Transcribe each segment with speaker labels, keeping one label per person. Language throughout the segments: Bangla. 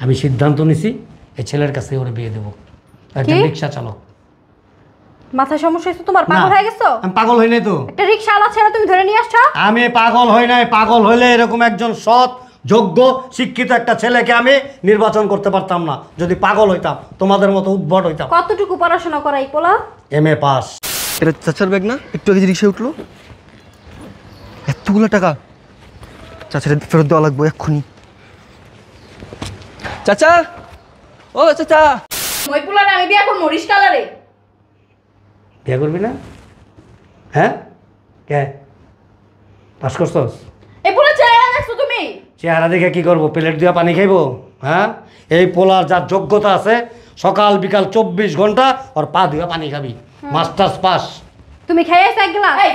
Speaker 1: আমি সিদ্ধান্ত নিছি এই ছেলের কাছে ওরে বিয়ে দেবো। একটা রিক্সা চালাও।
Speaker 2: মাথায় সমস্যা হয়েছে তোমার? পাগল হয়ে গেছো?
Speaker 1: আমি পাগল হই নাই তো।
Speaker 2: একটা রিক্সা আলা ছেড়ে তুমি ধরে নিয়ে আসছো?
Speaker 1: আমি পাগল হই নাই। পাগল হইলে এরকম একজন সৎ যোগ্য শিক্ষিত একটা ছেলেকে আমি নির্বাচন করতে পারতাম না। যদি পাগল হইতাম তোমাদের মতো উদ্ভট হইতাম।
Speaker 2: কতটুকু পড়াশোনা করাই পোলা?
Speaker 1: এমএ পাস।
Speaker 3: এটা চাচার ব্যাগ না? একটু আগে রিক্সায় উঠলো, এতগুলো টাকা চাচার ফেরত দেওয়া লাগবে এক্ষুনি। চাচা, ও চাচা,
Speaker 4: ওই পোলারে আমি বিয়ে করবো রিস্কা কালারে।
Speaker 1: বিয়ে করবি না? হ্যাঁ, কে পাস করছস?
Speaker 4: এই পোলা চেহারা দেখছো তুমি?
Speaker 1: চেহারা দেখে কি করবো? প্লেট দিয়ে পানি খাইবো? হ্যাঁ, এই পোলার যার যোগ্যতা আছে সকাল বিকাল 24 ঘন্টা ওর পা ধুয়ে পানি খাবি। Masters pass.
Speaker 2: তুমি খেয়ে এসে এক গ্লাস?
Speaker 4: এই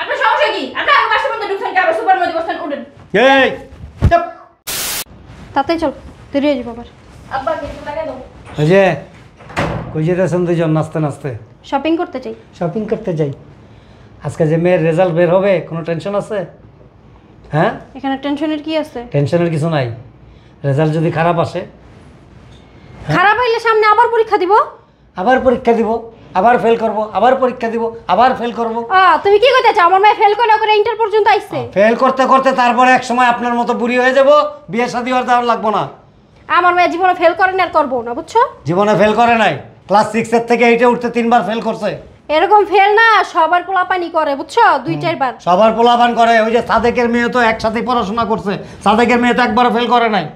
Speaker 4: আপনার সমস্যা কি? আপনি আমার বাসার মধ্যে ঢুকছেন, আবার সুপার মধ্যে বসছেন, উঠেন।
Speaker 1: এই চুপ।
Speaker 2: তাতেই চল, দেরি হয়ে যাবো আবার।
Speaker 4: আব্বা কিছু টাকা দাও।
Speaker 1: এই যে কই যেতেছেন দুইজন নাচতে নাচতে?
Speaker 2: শপিং করতে চাই।
Speaker 1: শপিং করতে যাই। আজকে যে মেয়ের রেজাল্ট বের হবে কোনো টেনশন আছে? হ্যাঁ,
Speaker 2: এখানে টেনশনের কি আছে?
Speaker 1: টেনশনের কিছু নাই। রেজাল্ট যদি খারাপ আসে?
Speaker 2: খারাপ হইলে সামনে আবার পরীক্ষা দিব।
Speaker 1: আবার পরীক্ষা দিব, আবার ফেল করব, আবার পরীক্ষা দিব, আবার ফেল করব।
Speaker 2: তুমি কি কইতে চাও? আমার মেয়ে ফেল করে করে ইন্টার পর্যন্ত আইছে।
Speaker 1: ফেল করতে করতে তারপরে এক সময় আপনার মতো বুড়ি হয়ে যাব, বিয়ে শাদী আর দেওয়ার লাগবো না।
Speaker 2: আমার মেয়ে জীবনে ফেল করেন আর করবো না, বুঝছো?
Speaker 1: জীবনে ফেল করে নাই, ক্লাস 6 এর থেকে 8 এ উঠতে 3 বার ফেল করছে।
Speaker 2: এরকম ফেল না সবার পোলাপানি করে, বুঝছো? 2-4 বার।
Speaker 1: সবার পোলাপান করে। ওই যে সাদেকের মেয়ে তো একসাথে পড়াশোনা করছে, সাদেকের মেয়ে তো একবারও ফেল করে নাই।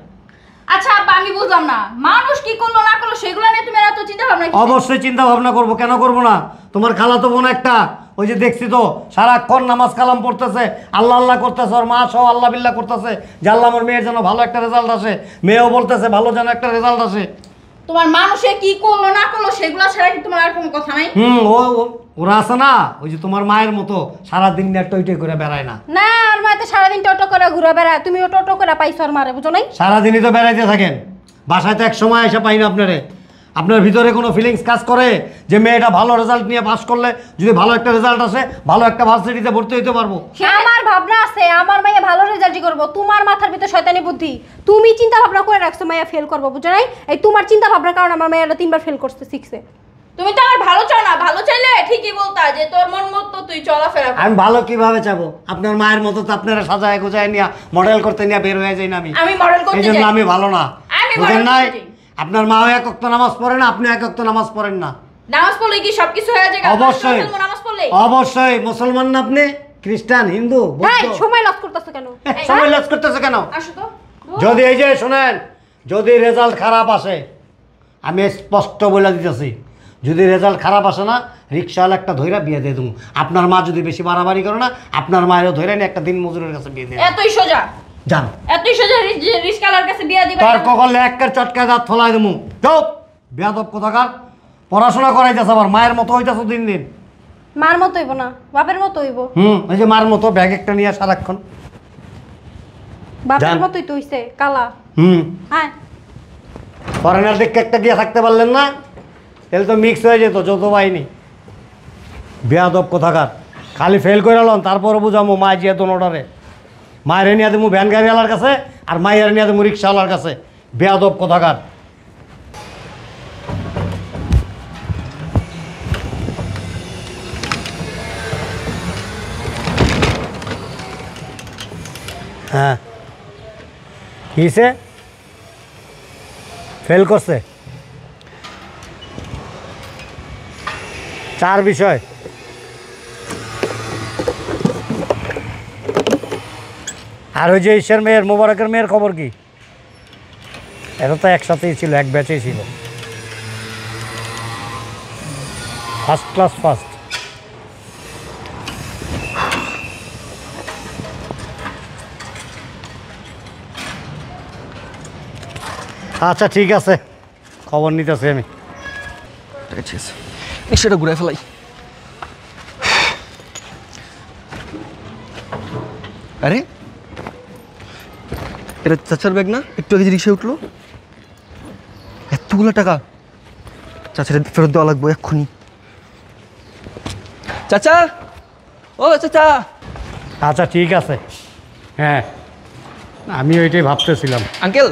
Speaker 4: আচ্ছা আব্বা আমি বুঝলাম না, মানুষ কি করলো না করলো সেগুলো নিয়ে তুমি এত চিন্তা ভাবনা কিসের?
Speaker 1: অবশ্যই চিন্তা ভাবনা করবো, কেন করবো না? তোমার খালাতো বোন একটা, ওই যে দেখছি তো সারাক্ষণ নামাজ কালাম পড়তেছে, আল্লাহ আল্লাহ করতেছে, ওর মা সহ আল্লাহ বিল্লাহ করতেছে যে আল্লাহ আমার মেয়ের যেন ভালো একটা রেজাল্ট আসে। মেয়েও বলতেছে ভালো যেন একটা রেজাল্ট আসে।
Speaker 4: তোমার মানুষে কি করলো না করলো সেগুলো ছাড়া কি তোমার আর কোনো কথা নাই?
Speaker 1: ওরা আছে না, ওই যে তোমার মায়ের মতো সারাদিন নিয়ে টইটই করে বেড়ায় না।
Speaker 2: না, আর মা তো সারাদিন টোটো করে ঘুরে বেড়ায়, তুমিও টোটো করে পাইছো আর মারে, বুঝো নাই?
Speaker 1: সারাদিনই তো বেড়াইতে থাকেন, বাসায় তো এক সময় এসে পাই না আপনারে। আপনার ভিতরে কোনো ফিলিংস কাজ করে যে মেয়েটা ভালো রেজাল্ট নিয়ে পাস করলে যদি ভালো একটা রেজাল্ট আসে ভালো একটা ভার্সিটিতে ভর্তি হইতে পারবো?
Speaker 2: আমার ভাবনা আছে আমার মাইয়া ভালো রেজাল্টই করবো। তোমার মাথার ভিতর শয়তানি বুদ্ধি, তুমি চিন্তা ভাবনা করে রাখছো মাইয়া ফেল করবো, বুঝো নাই? এই তোমার চিন্তা ভাবনার কারণে আমার মাইয়াটা 3 বার ফেল করছে 6 এ।
Speaker 4: তুমি তো আমার ভালো চাও না, ভালো চাইলে ঠিকই বলতা যে তোর মন মতো তুই চলাফেরা কর।
Speaker 1: আমি ভালো কিভাবে চাবো? আপনার মায়ের মতো তো আপনারা সাজায় গোজায় নিয়ে মডেল করতে নিয়ে বের হয়ে যাই না আমি।
Speaker 4: আমি মডেল করতে
Speaker 1: এই জন্য
Speaker 4: যাই।
Speaker 1: আমি ভালো না,
Speaker 4: আমি
Speaker 1: বুঝেন
Speaker 4: model
Speaker 1: নাই?
Speaker 4: করতে যাই।
Speaker 1: আপনার মাও এক ওয়াক্ত নামাজ পড়ে না, আপনি এক ওয়াক্ত নামাজ পড়েন না।
Speaker 4: নামাজ পড়লে কি সবকিছু হয়ে যায়?
Speaker 1: অবশ্যই
Speaker 4: নামাজ পড়লে
Speaker 1: অবশ্যই। মুসলমান না আপনি? খ্রিস্টান, হিন্দু,
Speaker 2: হ্যাঁ,
Speaker 1: বৌদ্ধ?
Speaker 2: সময় লস করতেছো কেন?
Speaker 1: সময় লস করতেছে কেন?
Speaker 4: আসো তো।
Speaker 1: যদি এই যে শোনেন, যদি রেজাল্ট খারাপ আসে, আমি স্পষ্ট বলে দিতেছি, যদি রেজাল্ট খারাপ আসে না, রিক্সাওয়ালা একটা ধইরা বিয়ে দিয়ে দেবো। আপনার মা যদি বেশি বাড়াবাড়ি করে না, আপনার মায়েরও ধইরা নিয়ে একটা দিন মজুরের কাছে বিয়ে দিয়ে দেবো।
Speaker 4: এতই সোজা?
Speaker 1: যান,
Speaker 4: এতই সোজা রিস্কালার কাছে বিয়া দিবা?
Speaker 1: তর্ক করলে একের চটকায় দাঁত ফলাই দেবো। চুপ, বেয়াদব কোথাকার। পড়াশোনা করাইতেছে আবার মায়ের মতো হইতেছে দিন দিন।
Speaker 2: মার মতো হইব না, বাপের মতো হইব।
Speaker 1: এই যে মার মতো ব্যাগ একটা নিয়ে সারাক্ষণ।
Speaker 2: বাপের
Speaker 1: যান।
Speaker 2: মতোই তো হইছে কালা। হ্যাঁ,
Speaker 1: ফরেনার দিকে একটা গিয়ে থাকতে পারলেন না? তাহলে তো মিক্স হয়ে যেত যৌথ বাহিনী। বেয়াদব কোথাকার। খালি ফেল করে এলাম, তারপরে বুঝামো মায় জিয়া দোনোটারে। মায়ের নিয়ে দেবো ভ্যান গাড়িওয়ালার কাছে, আর মায়ের নিয়ে দেবো রিক্সাওয়ালার কাছে। বেয়াদব কোথাকার। হ্যাঁ, কিসে ফেল করছে? 4 বিষয়। আর ওই যে ঈশ্বর মেয়ের, মোবারকের মেয়ের খবর কি? এটা তো একসাথেই ছিল, এক ব্যাচেই ছিল, ফার্স্ট ক্লাস ফার্স্ট। আচ্ছা ঠিক আছে, খবর নিতেছি আমি।
Speaker 3: ঠিক আছে, রিক্সাটা ঘুরে ফেলাই। আরে এটা চাচার ব্যাগ না? একটু আগে রিক্সায় উঠলো, এতগুলো টাকা চাচার ফেরত দেওয়া লাগবে এক্ষুনি। চাচা, ও চাচা।
Speaker 1: আচ্ছা ঠিক আছে, হ্যাঁ আমি ওইটাই ভাবতেছিলাম।
Speaker 3: আঙ্কেল,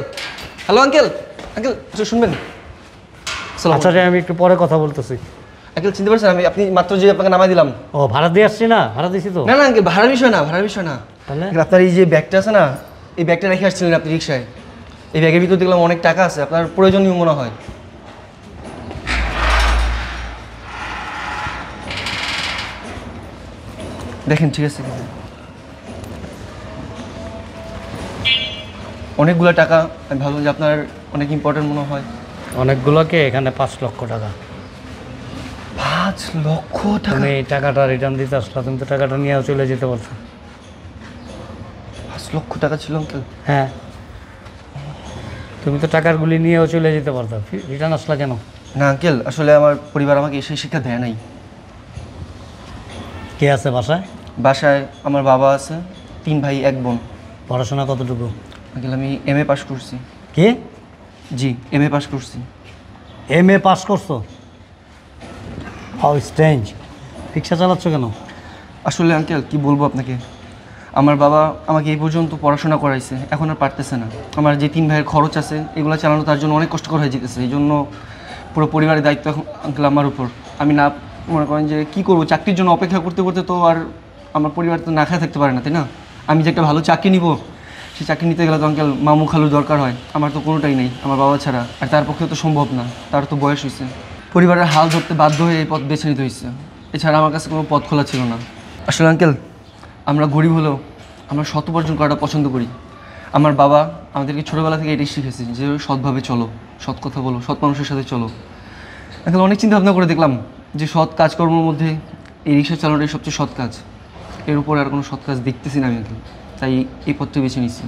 Speaker 3: হ্যালো আঙ্কেল, আঙ্কেল শুনবেন?
Speaker 1: আচ্ছা রে, আমি একটু পরে কথা বলতেছি।
Speaker 3: আঙ্কেল চিনতে পারছেন আপনি মাত্র যে আপনাকে নামাই দিলাম?
Speaker 1: ও ভাড়া দিয়ে আসছি না? ভাড়া দিছি তো।
Speaker 3: না না আঙ্কেল, ভাড়ার বিষয় না, ভাড়ার বিষয় না।
Speaker 1: তাহলে
Speaker 3: আঙ্কেল, আপনার এই যে ব্যাগটা আছে না, এই ব্যাগটা রেখে আসছিলেন আপনি রিক্সায়। এই ব্যাগের ভিতর দেখলাম অনেক টাকা আছে, আপনার প্রয়োজনীয় মনে হয়। দেখেন, ঠিক আছে, অনেকগুলো টাকা। আমি ভাবলাম যে আপনার অনেক ইম্পর্টেন্ট মনে হয়।
Speaker 1: অনেকগুলোকে এখানে 5 লক্ষ টাকা।
Speaker 3: 5 লক্ষ টাকা?
Speaker 1: তুমি এই টাকাটা রিটার্ন দিতে আসলা, তুমি তো টাকাটা নিয়েও চলে যেতে পারছো।
Speaker 3: 5 লক্ষ টাকা ছিল আঙ্কেল?
Speaker 1: হ্যাঁ, তুমি তো টাকারগুলি নিয়েও চলে যেতে পারতো, রিটার্ন আসলা কেন?
Speaker 3: না আঙ্কেল, আসলে আমার পরিবার আমাকে এসে শিক্ষা দেয় নাই।
Speaker 1: কে আছে বাসায়?
Speaker 3: বাসায় আমার বাবা আছে, 3 ভাই 1 বোন।
Speaker 1: পড়াশোনা কতটুকু?
Speaker 3: আঙ্কেল আমি MA পাস করছি।
Speaker 1: কি?
Speaker 3: জি, MA পাস করছি।
Speaker 1: MA পাস করছো? How strange. রিক্সা চালাচ্ছ কেন?
Speaker 3: আসলে আঙ্কেল কি বলবো আপনাকে, আমার বাবা আমাকে এই পর্যন্ত পড়াশোনা করাইছে, এখন আর পারতেছে না। আমার যে 3 ভাইয়ের খরচ আছে এগুলো চালানো তার জন্য অনেক কষ্টকর হয়ে যেতেছে। এই জন্য পুরো পরিবারের দায়িত্ব এখন আঙ্কেল আমার উপর। আমি না মনে করেন যে কী করবো, চাকরির জন্য অপেক্ষা করতে করতে তো আর আমার পরিবার তো না খেয়ে থাকতে পারে না, তাই না? আমি যে একটা ভালো চাকরি নিব, সেই চাকরি নিতে গেলে তো আঙ্কেল মামু খালু দরকার হয়। আমার তো কোনোটাই নেই আমার বাবা ছাড়া, আর তার পক্ষে তো সম্ভব না, তার তো বয়স হয়েছে। পরিবারের হাল ধরতে বাধ্য হয়ে এই পথ বেছে নিতে হয়েছে, এছাড়া আমার কাছে কোনো পথ খোলা ছিল না। আসলে আঙ্কেল আমরা গরিব হলেও আমরা সৎ উপার্জন করাটা পছন্দ করি। আমার বাবা আমাদেরকে ছোটোবেলা থেকে এটাই শিখেছে যে সৎভাবে চলো, সৎ কথা বলো, সৎ মানুষের সাথে চলো। আঙ্কেল অনেক চিন্তা ভাবনা করে দেখলাম যে সৎ কাজকর্মের মধ্যে এই রিক্সা চালানোটাই সবচেয়ে সৎ কাজ। এর উপর আর কোনো সৎ কাজ দেখতেছি না আমি আঙ্কেল, তাই এই পথটা বেছে নিচ্ছি।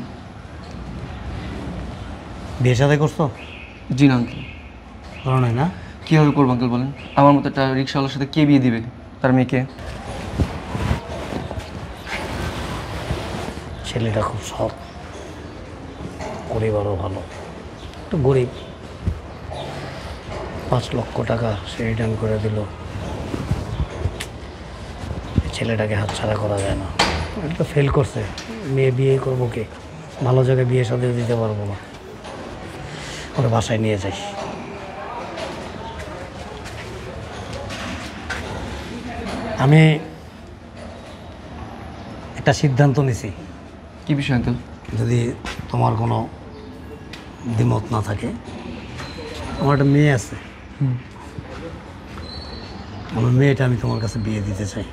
Speaker 1: বিয়ে সাথে করছো?
Speaker 3: জি না আঙ্কেল।
Speaker 1: করো নাই না?
Speaker 3: কীভাবে করবো আঙ্কেল বলেন? আমার মতো একটা রিক্সাওয়ালার সাথে কে বিয়ে দিবে তার মেয়েকে?
Speaker 1: ছেলেটা খুব সৎ, পরিবারও ভালো, একটু গরিব। 5 লক্ষ টাকা সে রিটার্ন করে দিল। ছেলেটাকে হাতছাড়া করা যায় না। এটা তো ফেল করছে। মেয়ে বিয়ে করবো কে? ভালো জায়গায় বিয়ে সাথে দিতে পারবো না। ওরা বাসায় নিয়ে যাই। আমি একটা সিদ্ধান্ত নিছি।
Speaker 3: কী বিষয় আঙ্কেল?
Speaker 1: যদি তোমার কোনো দ্বিমত না থাকে, আমার একটা মেয়ে আছে, আমার মেয়েটা আমি তোমার কাছে বিয়ে দিতে চাই।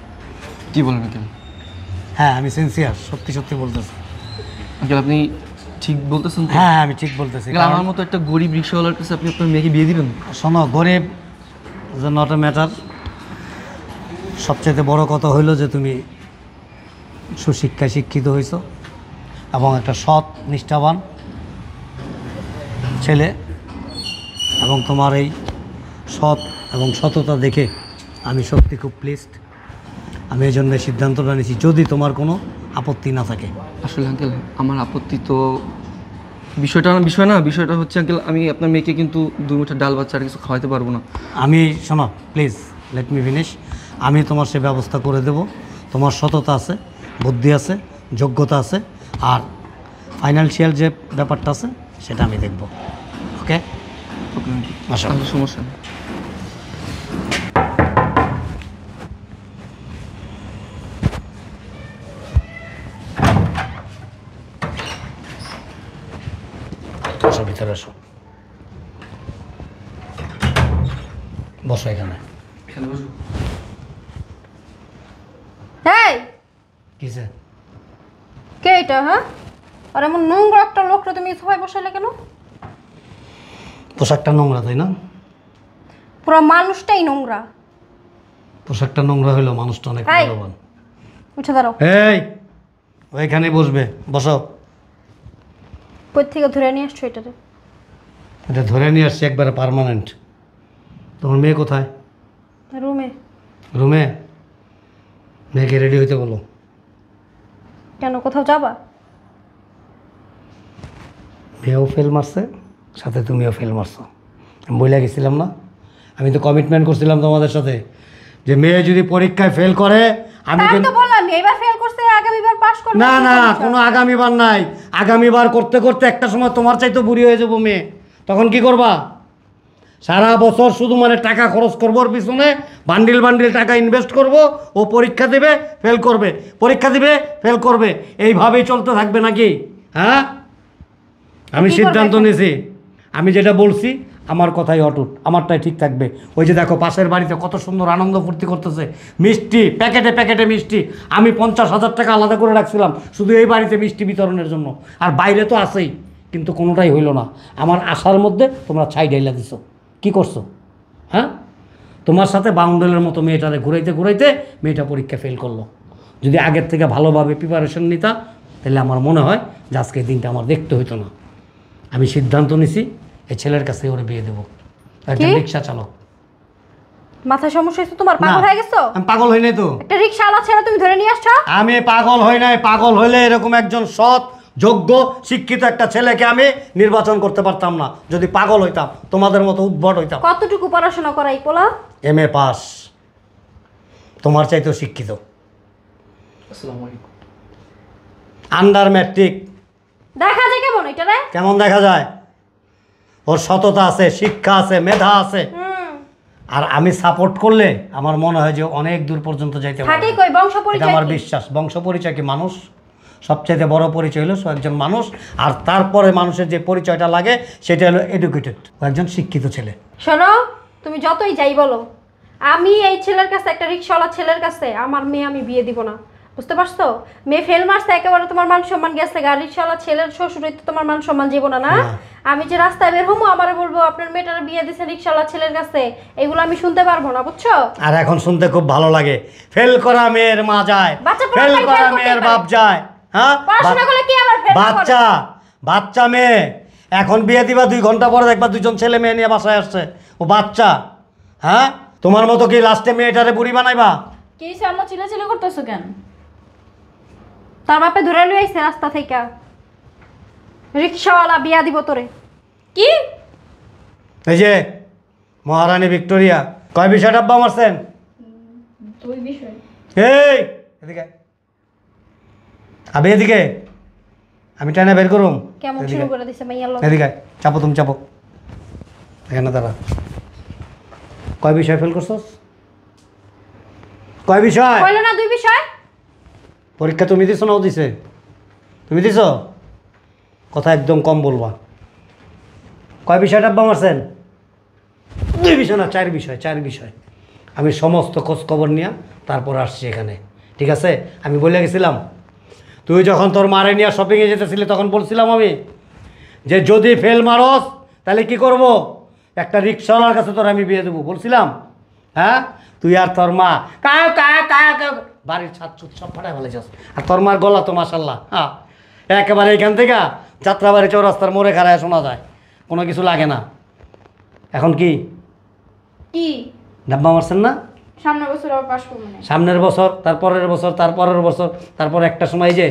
Speaker 3: কী বলেন আঙ্কেল?
Speaker 1: হ্যাঁ, আমি সিনসিয়ার, সত্যি সত্যি বলতেছি।
Speaker 3: আঙ্কেল আপনি ঠিক বলতেছেন তো?
Speaker 1: হ্যাঁ, আমি ঠিক বলতেছি।
Speaker 3: আঙ্কেল, আমার মতো একটা গরিব রিক্সাওয়ালার কাছে আপনি আপনার মেয়েকে বিয়ে দিবেন?
Speaker 1: শোনো, গরিব যে নট এ ম্যাটার। সবচেয়ে বড় কথা হইল যে তুমি সুশিক্ষায় শিক্ষিত হয়েছো এবং একটা সৎ নিষ্ঠাবান ছেলে, এবং তোমার এই সৎ এবং সততা দেখে আমি সত্যি খুব প্লিজড। আমি এই জন্য সিদ্ধান্তটা নিয়েছি, যদি তোমার কোনো আপত্তি না থাকে।
Speaker 3: আসলে আঙ্কেল আমার আপত্তি তো বিষয় না, বিষয়টা হচ্ছে আঙ্কেল আমি আপনার মেয়েকে কিন্তু 2 মুঠো ডাল বাচ্চা আর কিছু খাওয়াতে পারবো না।
Speaker 1: আমি শোনো প্লিজ, লেট মি ফিনিশ। আমি তোমার সে ব্যবস্থা করে দেব। তোমার সততা আছে, বুদ্ধি আছে, যোগ্যতা আছে, আর ফাইন্যান্সিয়াল যে ব্যাপারটা আছে সেটা আমি দেখব। ওকে, আসো।
Speaker 3: তাহলে সমস্যা নেই।
Speaker 1: বসো, ভিতরে আসো, বসো এখানে।
Speaker 2: এই
Speaker 1: কিসে?
Speaker 2: কে এটা? হ্যাঁ, আর এমন নোংরা একটা লোকটা তুমি সবাই বসাইলে কেন?
Speaker 1: পোশাকটা নোংরা, তাই না?
Speaker 2: পুরো মানুষটাই নোংরা।
Speaker 1: পোশাকটা নোংরা হইলো মানুষটা অনেক
Speaker 2: এই।
Speaker 1: মূল্যবান।
Speaker 2: উঠে দাঁড়াও।
Speaker 1: এই, ওইখানে বসবে, বসো।
Speaker 2: কই থেকে ধরে নিয়ে আসছো এটাতে?
Speaker 1: এটা ধরে নিয়ে আসছি একবারে পার্মানেন্ট। তোমার মেয়ে কোথায়?
Speaker 2: রুমে।
Speaker 1: রুমে? মেয়েকে রেডি হইতে বলো।
Speaker 2: কেন, কোথাও যাবা?
Speaker 1: মেয়েও ফেল মারছে, সাথে তুমিও ফেল মারছো। আমি বইলা গেছিলাম না? আমি তো কমিটমেন্ট করছিলাম তোমাদের সাথে যে মেয়ে যদি পরীক্ষায় ফেল করে আমি
Speaker 2: আমি
Speaker 1: কিন্তু
Speaker 2: তো বললাম এবার ফেল করছে, আগামী আগামীবার পাস করবে
Speaker 1: না না, কোনো আগামীবার নাই। আগামীবার করতে করতে একটা সময় তোমার চাইতে বুড়ি হয়ে যাবো মেয়ে, তখন কি করবা? সারা বছর শুধু মানে টাকা খরচ করবো ওর পিছনে, বান্ডিল বান্ডিল টাকা ইনভেস্ট করব, ও পরীক্ষা দেবে ফেল করবে, পরীক্ষা দিবে ফেল করবে, এইভাবেই চলতে থাকবে নাকি? হ্যাঁ, আমি
Speaker 2: কি করবে
Speaker 1: সিদ্ধান্ত
Speaker 2: এখন?
Speaker 1: নিয়েছি, আমি যেটা বলছি আমার কথাই অটুট, আমারটাই ঠিক থাকবে। ওই যে দেখো পাশের বাড়িতে কত সুন্দর আনন্দ ফুর্তি করতেছে, মিষ্টি প্যাকেটে প্যাকেটে মিষ্টি, আমি 50,000 টাকা আলাদা করে রাখছিলাম শুধু এই বাড়িতে মিষ্টি বিতরণের জন্য, আর বাইরে তো আছেই, কিন্তু কোনোটাই হইল না। আমার আশার মধ্যে তোমরা ছাই ডাইলা দিছো, কি করছো? হ্যাঁ, তোমার সাথে বাউন্ডেলের মতো মেয়েটারে ঘুরাইতে ঘুরাইতে মেয়েটা পরীক্ষা ফেল করলো। যদি আগের থেকে ভালোভাবে প্রিপারেশন নিতা তাহলে আমার মনে হয় যে আজকে এই দিনটা আমার দেখতে হইতো না। আমি সিদ্ধান্ত নিছি এই ছেলের কাছে ওরে বিয়ে দেবো, একটা
Speaker 2: কি?
Speaker 1: রিক্সা চালক।
Speaker 2: মাথায় সমস্যা হয়েছে তোমার?
Speaker 1: না,
Speaker 2: পাগল হয়ে গেছো?
Speaker 1: আমি পাগল হই নাই তো।
Speaker 2: একটা রিকশাওয়ালা ছেড়ে তুমি ধরে নিয়ে আসছো?
Speaker 1: আমি পাগল হই নাই, পাগল হইলে এরকম একজন সৎ যোগ্য শিক্ষিত একটা ছেলেকে আমি নির্বাচন করতে পারতাম না। যদি পাগল হইতাম তোমাদের মতো উদ্ভট হইতাম।
Speaker 2: কতটুকু পড়াশোনা করাই পোলা?
Speaker 1: MA পাস, তোমার চাইতেও শিক্ষিত,
Speaker 3: আসসালামু আলাইকুম।
Speaker 1: Under matric.
Speaker 2: দেখা যায় কেমন এটা রে?
Speaker 1: কেমন দেখা যায়? ওর সততা আছে, শিক্ষা আছে, মেধা আছে, আর আমি সাপোর্ট করলে আমার মনে হয় যে অনেক দূর পর্যন্ত যাইতে
Speaker 2: থাকে
Speaker 1: পারবে।
Speaker 2: কই বংশ
Speaker 1: এটা
Speaker 2: পরিচয়?
Speaker 1: আমার
Speaker 2: কি?
Speaker 1: বিশ্বাস। বংশ পরিচয় কি? মানুষ সবচাইতে বড় পরিচয় হলো সে একজন মানুষ, আর তারপরে মানুষের যে পরিচয়টা লাগে সেটা হলো এডুকেটেড, ও একজন শিক্ষিত ছেলে।
Speaker 2: শোনো, তুমি যতই যাই বলো, আমি এই ছেলের কাছে, একটা রিকশাওয়ালা ছেলের কাছে আমার মেয়ে আমি বিয়ে দিব না, বুঝতে পারছো? মেয়ে ফেল মারছে একেবারে, তোমার মান সম্মান গেছে। গাড়ি রিকশাওয়ালা ছেলের শ্বশুরই তো তোমার মান সম্মান জীবন না।
Speaker 1: না।
Speaker 2: আমি যে রাস্তায় বের হবো আমারে বলবো আপনার মেয়েটার বিয়ে দিয়েছেন রিকশাওয়ালা ছেলের কাছে, এগুলো আমি শুনতে পারবো না, বুঝছো?
Speaker 1: আর এখন শুনতে খুব ভালো লাগে, ফেল করা মেয়ের মা যায়,
Speaker 2: বাচ্চা
Speaker 1: ফেল
Speaker 2: পড়াশোনায়
Speaker 1: করা
Speaker 2: fail করতেই
Speaker 1: মেয়ের
Speaker 2: পারে।
Speaker 1: বাপ যায়। হ্যাঁ,
Speaker 2: পড়াশোনা করলে কি আবার fail
Speaker 1: বাচ্চা বাচ্চা মেয়ে এখন বিয়ে দিবা 2 ঘন্টা পরে দেখবা 2জন ছেলে মেয়ে নিয়ে বাসায় আসছে, ও বাচ্চা। হ্যাঁ, তোমার মতো কি লাস্টে মেয়েটারে বুড়ি বানাইবা?
Speaker 4: কি আম্মা চিল্লাচিল্লি করতেছো কেন?
Speaker 2: তার বাপে ধরে লই আইছে রাস্তা থেকে, রিকশাওয়ালা বিয়া দিব তোরে।
Speaker 4: কি?
Speaker 1: এই যে মহারানী ভিক্টোরিয়া, কয় বিষয় ডাব্বা মারছেন?
Speaker 4: দুই বিষয়।
Speaker 1: এই এদিকে আবে, এদিকে আমি টানা বের করুম।
Speaker 2: কেমন
Speaker 1: এদিকে।
Speaker 2: শুরু করে দিছে মাইয়া লোক।
Speaker 1: এদিকে চাপো, তুমি চাপো এখানে দাঁড়া। কয় বিষয় ফেল করছস? কয় বিষয়?
Speaker 2: কইলো না 2 বিষয়?
Speaker 1: পরীক্ষা তুমি দিছো না ও দিছে? তুমি দিছো? কথা একদম কম বলবা। কয় বিষয় ডাব্বা মারছেন? 2 বিষয় না, 4 বিষয়, 4 বিষয়। আমি সমস্ত খোঁজ খবর নিয়ে তারপর আসছি এখানে, ঠিক আছে? আমি বলে গেছিলাম, তুই যখন তোর মারে নিয়ে শপিংয়ে যেতেছিলি তখন বলছিলাম আমি যে যদি ফেল মারস তাহলে কি করব, একটা রিক্সাওয়ালার কাছে তোর আমি বিয়ে দেবো বলছিলাম। হ্যাঁ, তুই আর তোর মা কায় কায় কায় কায় বাড়ির ছাদ চুত সব ফাটায় ফেলেছস, আর তোর মার গলা তো মাশাল্লাহ, হ্যাঁ একেবারে এখান থেকে যাত্রাবাড়ি চৌরাস্তার মোড়ে খাড়ায় শোনা যায়, কোনো কিছু লাগে না। এখন কি
Speaker 4: কি?
Speaker 1: ডাব্বা মারছেন না?
Speaker 4: সামনের বছর আবার পাস করবো না।
Speaker 1: সামনের বছর, তারপরের বছর, তারপরের বছর, তারপর একটা সময় যে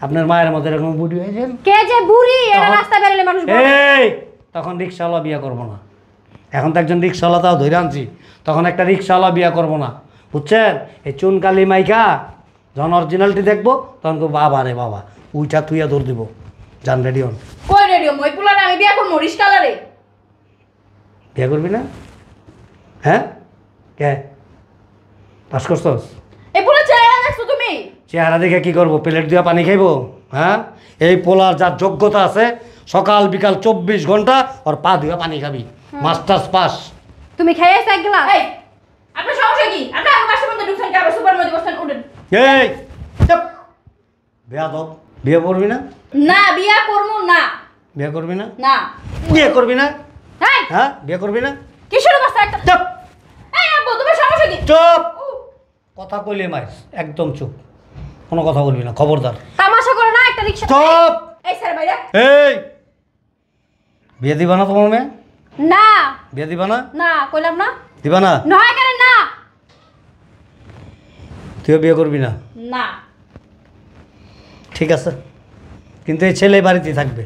Speaker 1: আপনার মায়ের মধ্যে এরকম বুড়ি হয়েছেন,
Speaker 2: কে যে বুড়ি এটা
Speaker 1: তখন-
Speaker 2: রাস্তায় বেরোলে মানুষ বলে।
Speaker 1: এই তখন রিক্সাওয়ালা বিয়ে করবো না। এখন তো একজন রিক্সাওয়ালা তাও ধরে আনছি, তখন একটা রিক্সাওয়ালা বিয়ে করবো না, বুঝছেন? এই চুনকালি মাইকা যখন অরিজিনালিটি দেখবো তখন তো বাবা রে বাবা উইটা তুইয়া দৌড় দিব। জান রেডি হন।
Speaker 4: কই রেডিও মই পুলারে আমি বিয়া করব মরিস কালারে।
Speaker 1: বিয়ে করবি না? হ্যাঁ, কে পাস করছস?
Speaker 4: এই পুলা চেহারা দেখছো তুমি?
Speaker 1: চেহারা দেখে কি করবো? প্লেট দিয়া পানি খাইবো? হ্যাঁ, এই পোলার যার যোগ্যতা আছে সকাল বিকাল 24 ঘন্টা ওর পা ধুয়ে পানি খাবি, মাস্টার্স পাস।
Speaker 2: তুমি খেয়েছ এক গ্লাস?
Speaker 4: এই আপনার সমস্যা কি? আপনি আমার কাছে মধ্যে ঢুকছেন কি? আবার সুপার মধ্যে বসছেন, উঠেন।
Speaker 1: এই চুপ, বেয়াদব। বিয়ে করবি না?
Speaker 4: না বিয়া করবো না।
Speaker 1: বিয়ে করবি না?
Speaker 4: না।
Speaker 1: বিয়ে করবি না?
Speaker 4: এই
Speaker 1: হ্যাঁ, বিয়ে করবি না?
Speaker 4: কি শুরু করছ একটা?
Speaker 1: চুপ
Speaker 4: এই আব্বু তোমার সমস্যা কি?
Speaker 1: চুপ, কথা কইলে মাইস, একদম চুপ, কোনো কথা বলবি না, খবরদার।
Speaker 2: তামাশা করো না, একটা রিকশা।
Speaker 1: চুপ।
Speaker 4: এই স্যার ভাইরা
Speaker 1: এই বিয়ে দিবা না তোমার মেয়ে?
Speaker 2: না
Speaker 1: বিয়ে দিবা না?
Speaker 2: না কইলাম না।
Speaker 1: দিবা না?
Speaker 2: নয় কেন না?
Speaker 1: তুইও বিয়ে করবি না?
Speaker 4: না।
Speaker 1: ঠিক আছে, কিন্তু এই ছেলে বাড়িতেই থাকবে।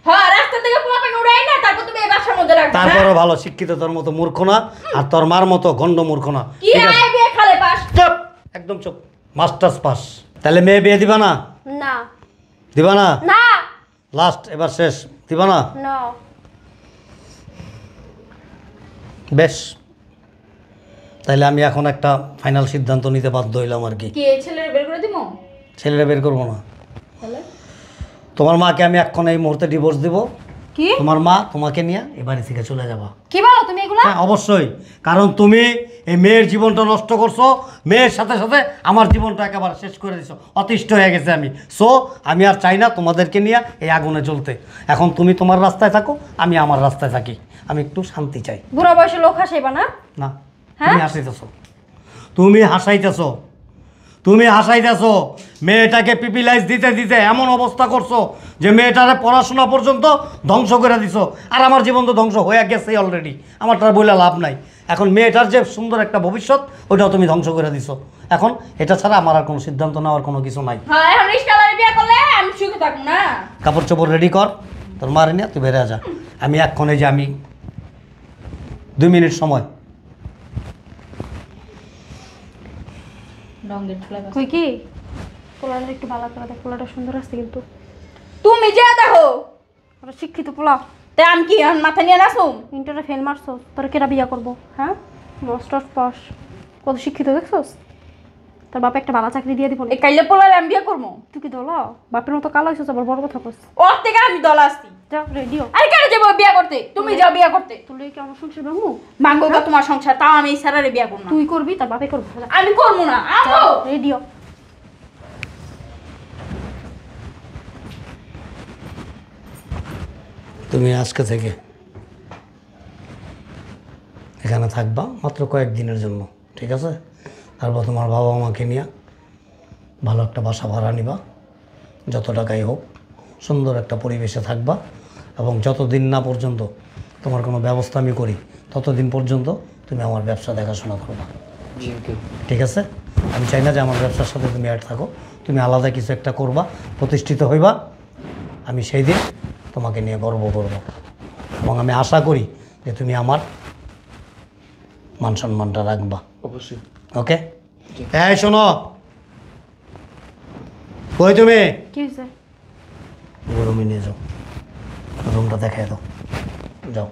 Speaker 4: হ্যাঁ রাস্তা থেকে পোলাপেন উড়াই না, তারপর তুমি এই বাসার মধ্যে রাখবে।
Speaker 1: তারপরও ভালো শিক্ষিত, তোর মতো মূর্খ না, আর তোর মার মতো গন্ড মূর্খ না।
Speaker 4: কি
Speaker 1: ঠিক আছে,
Speaker 4: আয় বিয়ে খালে পাস?
Speaker 1: চুপ, একদম চুপ, মাস্টার্স পাস। তাহলে মেয়ে বিয়ে দিবা না?
Speaker 2: না
Speaker 1: দিবা না?
Speaker 2: না
Speaker 1: লাস্ট, এবার শেষ, দিবা না?
Speaker 2: না
Speaker 1: বেশ, তাইলে আমি এখন একটা ফাইনাল সিদ্ধান্ত নিতে বাধ্য হইলাম আর কি।
Speaker 4: কি এই ছেলের বের করে দিমু?
Speaker 1: ছেলেরা বের করবো না।
Speaker 4: তাহলে
Speaker 1: তোমার মাকে আমি এখন এই মুহূর্তে ডিভোর্স দিব।
Speaker 2: কি
Speaker 1: তোমার মা তোমাকে নিয়ে এই বাড়ি থেকে চলে যাবা।
Speaker 2: কি বলো তুমি এগুলা?
Speaker 1: হ্যাঁ অবশ্যই, কারণ তুমি এই মেয়ের জীবনটা নষ্ট করছো, মেয়ের সাথে সাথে আমার জীবনটা একেবারে শেষ করে দিছো, অতিষ্ঠ হয়ে গেছে আমি। সো আমি আর চাই না তোমাদেরকে নিয়ে এই আগুনে জ্বলতে। এখন তুমি তোমার রাস্তায় থাকো, আমি আমার রাস্তায় থাকি, আমি একটু শান্তি চাই।
Speaker 2: বুড়া বয়সে লোক হাসাইবা না?
Speaker 1: না,
Speaker 2: হ্যাঁ?
Speaker 1: তুমি হাসাইতেছো, তুমি হাসাইতেছো, তুমি হাসাইতেছো। মেয়েটাকে পিপিলাইজ দিতে দিতে এমন অবস্থা করছো যে মেয়েটারে পড়াশোনা পর্যন্ত ধ্বংস করে দিছো। আর আমার জীবন তো ধ্বংস হয়ে গেছে অলরেডি, আমার তার বলে লাভ নাই। এখন মেয়েটার যে সুন্দর একটা ভবিষ্যৎ, ওটাও তুমি ধ্বংস করে দিছো। এখন এটা ছাড়া আমার আর কোনো সিদ্ধান্ত নেওয়ার কোনো কিছু নাই।
Speaker 4: হ্যাঁ এখন রিস্কালারে বিয়ে করলে আমি সুখে থাকবো না।
Speaker 1: কাপড় চোপড় রেডি কর, তোর মারে নিয়ে তুই বেড়ে যা। আমি এক্ষণে যে আমি 2 মিনিট সময়।
Speaker 4: রঙের ঠেলা
Speaker 2: কই কি পোলাটা একটু ভালো করে দেখ, পোলাটা সুন্দর আছে কিন্তু।
Speaker 4: তুমি যে দেখো
Speaker 2: ওরা শিক্ষিত পোলা।
Speaker 4: তে আমি কি এখন মাথা নিয়ে নাচুম?
Speaker 2: ইন্টারে ফেল মারছো, তোর কেরা বিয়া করবো? হ্যাঁ মাস্টার পাস, কত শিক্ষিত দেখছোস? তোর বাপে একটা ভালো চাকরি দিয়ে দিব।
Speaker 4: এই কাইলে পোলারে আমি বিয়ে করবো?
Speaker 2: তুই কি দল বাপের মতো কালো হয়েছিস, আবার বড় কথা কস।
Speaker 4: ওর থেকে আমি দল আসছি।
Speaker 2: যা রেডিও,
Speaker 4: আরে কেন যাবো বিয়ে করতে? তুমি যাও বিয়ে করতে।
Speaker 2: তোর কি আমার সংসার ভাঙবো?
Speaker 4: মাঙ্গো বা তোমার সংসার, তাও আমি এই স্যারারে বিয়ে করবো না।
Speaker 2: তুই করবি, তার বাপে করবো।
Speaker 4: আমি করবো না। আমো
Speaker 2: রেডিও,
Speaker 1: তুমি আজকে থেকে এখানে থাকবা মাত্র কয়েকদিনের জন্য, ঠিক আছে? তারপর তোমার বাবা মাকে নিয়ে ভালো একটা বাসা ভাড়া নিবা, যত টাকাই হোক, সুন্দর একটা পরিবেশে থাকবা। এবং যতদিন না পর্যন্ত তোমার কোনো ব্যবস্থা আমি করি, ততদিন পর্যন্ত তুমি আমার ব্যবসা দেখাশোনা করবা, ঠিক আছে? আমি চাই না যে আমার ব্যবসার সাথে তুমি অ্যাড থাকো, তুমি আলাদা কিছু একটা করবা, প্রতিষ্ঠিত হইবা। আমি সেই দিন তোমাকে নিয়ে গর্ব করব এবং আমি আশা করি যে তুমি আমার মান সম্মানটা রাখবা।
Speaker 3: অবশ্যই।
Speaker 1: ওকে? এই শোনো, কই তুমি?
Speaker 2: কি হয়েছে?
Speaker 1: রুমে নিয়ে যাও, রুমটা দেখাই দাও, যাও।